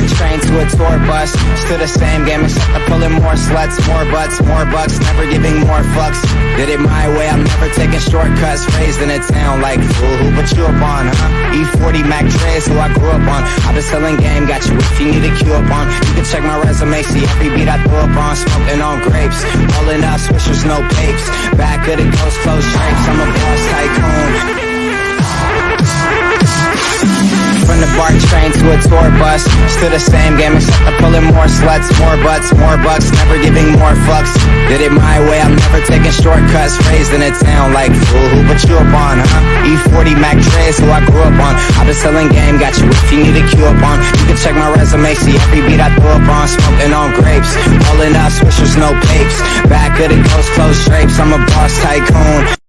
BART train to a tour bus. Still the same game except I'm pulling more sluts, more butts, more bucks, never giving more fucks. Did it my way, I'm never taking shortcuts. Raised in a town like fool, who put you up on, huh? E40 Mac Dre's who I grew up on. I've been selling game, got you if you need a cue up on. You can check my resume, see every beat I threw up on. Smoking on grapes, rolling up swishers, no papes. Back of the ghost, close drapes, I'm a boss tycoon. From the BART train to a tour bus. Still the same game except I'm pulling more sluts, more butts, more bucks, never giving more fucks. Did it my way, I'm never taking shortcuts. Raised in a town like fool, who put you up on, huh? E40 Mac Dre's who I grew up on. I've been selling game, got you if you need a cue up on. You can check my resume, see every beat I threw up on. Smoking on grapes, rolling up swishers, no papes. Back of the ghost, close drapes, I'm a boss tycoon.